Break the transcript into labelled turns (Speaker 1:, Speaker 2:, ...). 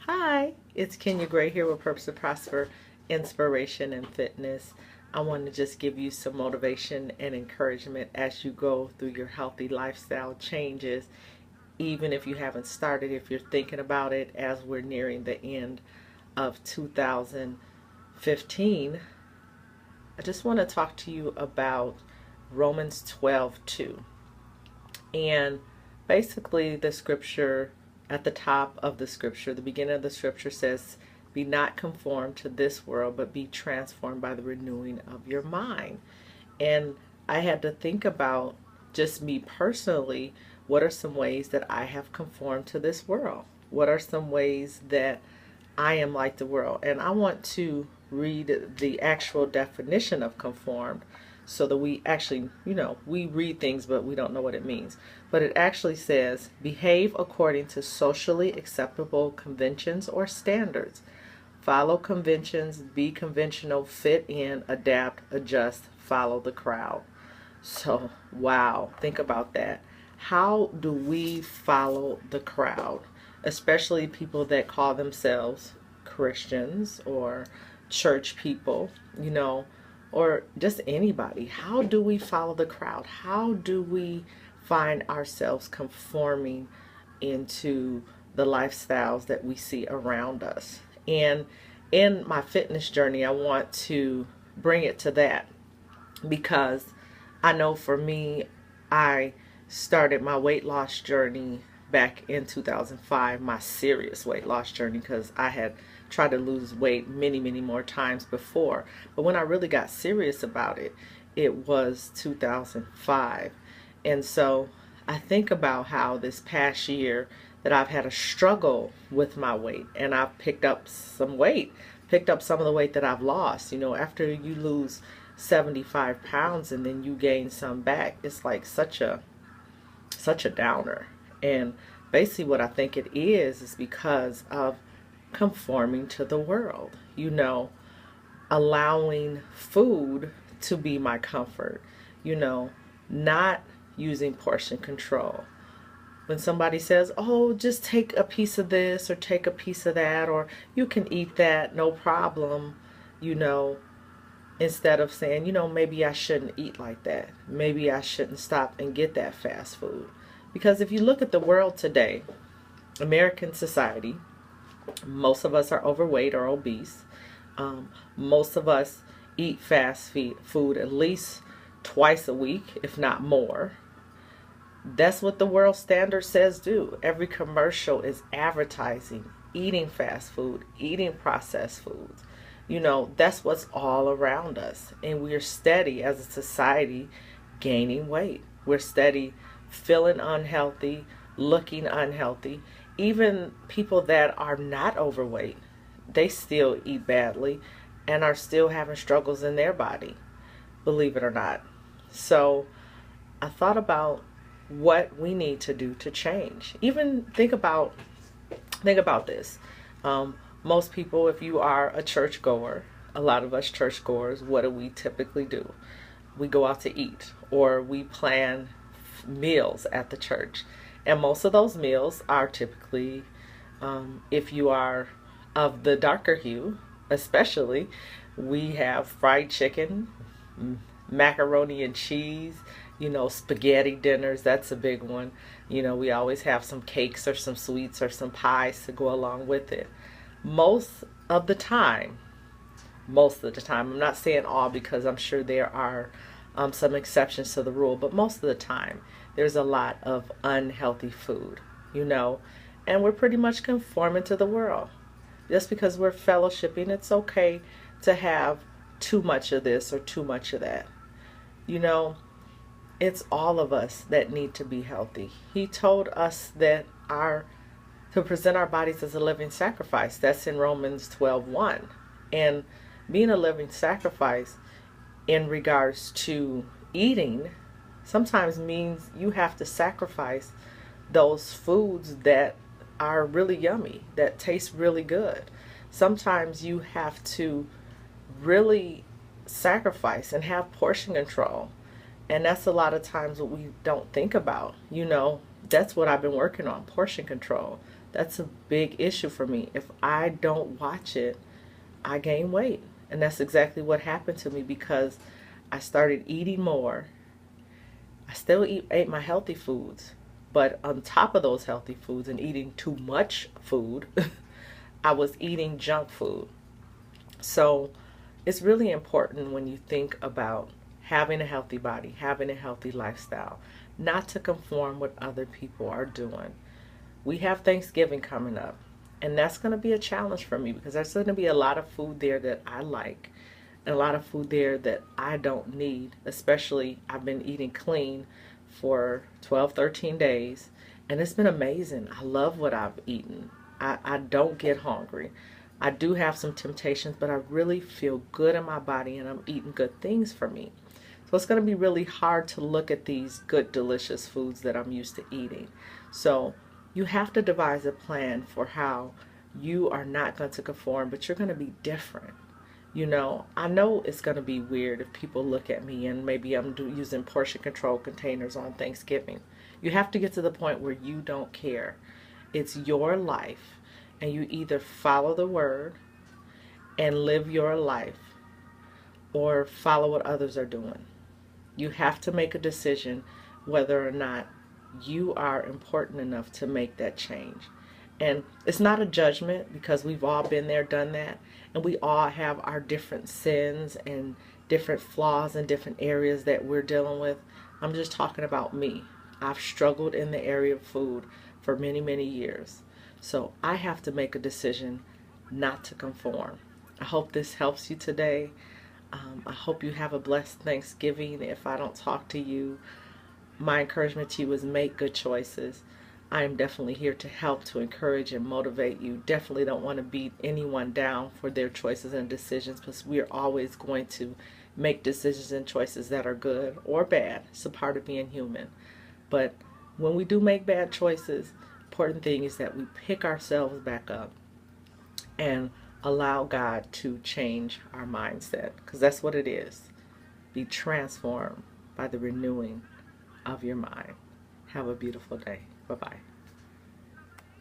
Speaker 1: Hi, it's Kenya Gray here with Purpose to Prosper, Inspiration and Fitness. I want to just give you some motivation and encouragement as you go through your healthy lifestyle changes, even if you haven't started, if you're thinking about it as we're nearing the end of 2015. I just want to talk to you about Romans 12:2. And basically, the scripture at the top of the scripture, the beginning of the scripture says, be not conformed to this world, but be transformed by the renewing of your mind. And I had to think about just me personally, what are some ways that I have conformed to this world? What are some ways that I am like the world? And I want to read the actual definition of conformed so that we actually, we read things, but we don't know what it means. But it actually says, behave according to socially acceptable conventions or standards. Follow conventions, be conventional, fit in, adapt, adjust, follow the crowd. So, wow, think about that. How do we follow the crowd? Especially people that call themselves Christians or church people, or just anybody. How do we follow the crowd? How do we find ourselves conforming into the lifestyles that we see around us? And in my fitness journey, I want to bring it to that because I know for me, I started my weight loss journey back in 2005, my serious weight loss journey, because I had tried to lose weight many, many more times before. But when I really got serious about it, it was 2005. And so I think about how this past year that I've had a struggle with my weight, and I've picked up some weight, picked up some of the weight that I've lost. After you lose 75 pounds and then you gain some back, it's like such a downer. And basically what I think it is because of conforming to the world, allowing food to be my comfort, not using portion control. When somebody says, oh, just take a piece of this or take a piece of that, or you can eat that, no problem, instead of saying, maybe I shouldn't eat like that. Maybe I shouldn't stop and get that fast food. Because if you look at the world today, American society, most of us are overweight or obese. Most of us eat fast food at least twice a week, if not more. That's what the world standard says do. Every commercial is advertising, eating fast food, eating processed foods. That's what's all around us. And we're steady as a society gaining weight. We're steady feeling unhealthy, looking unhealthy. Even people that are not overweight, they still eat badly and are still having struggles in their body, believe it or not. So I thought about what we need to do to change. Even think about this. Most people, if you are a churchgoer, a lot of us churchgoers, what do we typically do? We go out to eat, or we plan meals at the church. And most of those meals are typically, if you are of the darker hue, especially, we have fried chicken, macaroni and cheese, spaghetti dinners. That's a big one. We always have some cakes or some sweets or some pies to go along with it. Most of the time, I'm not saying all because I'm sure there are some exceptions to the rule, but most of the time, there's a lot of unhealthy food, and we're pretty much conforming to the world. Just because we're fellowshipping, it's okay to have too much of this or too much of that. It's all of us that need to be healthy. He told us that to present our bodies as a living sacrifice. That's in Romans 12:1. And being a living sacrifice in regards to eating sometimes means you have to sacrifice those foods that are really yummy, that taste really good. Sometimes you have to really sacrifice and have portion control. And that's a lot of times what we don't think about. That's what I've been working on, portion control. That's a big issue for me. If I don't watch it, I gain weight. And that's exactly what happened to me because I started eating more. I still ate my healthy foods, but on top of those healthy foods and eating too much food, I was eating junk food. So it's really important when you think about having a healthy body, having a healthy lifestyle, not to conform what other people are doing. We have Thanksgiving coming up, and that's going to be a challenge for me because there's going to be a lot of food there that I like and a lot of food there that I don't need. Especially, I've been eating clean for 12, 13 days, and it's been amazing. I love what I've eaten. I don't get hungry. I do have some temptations, but I really feel good in my body and I'm eating good things for me. So it's going to be really hard to look at these good, delicious foods that I'm used to eating. So you have to devise a plan for how you are not going to conform, but you're going to be different. You know, I know it's going to be weird if people look at me and maybe I'm using portion control containers on Thanksgiving. You have to get to the point where you don't care. It's your life, and you either follow the word and live your life or follow what others are doing. You have to make a decision whether or not you are important enough to make that change. And it's not a judgment because we've all been there, done that, and we all have our different sins and different flaws in different areas that we're dealing with. I'm just talking about me. I've struggled in the area of food for many, many years. So I have to make a decision not to conform. I hope this helps you today. I hope you have a blessed Thanksgiving. If I don't talk to you, my encouragement to you is make good choices. I am definitely here to help, to encourage and motivate you. Definitely don't want to beat anyone down for their choices and decisions because we are always going to make decisions and choices that are good or bad. It's a part of being human. But when we do make bad choices, important thing is that we pick ourselves back up and allow God to change our mindset because that's what it is. Be transformed by the renewing of your mind. Have a beautiful day. Bye-bye.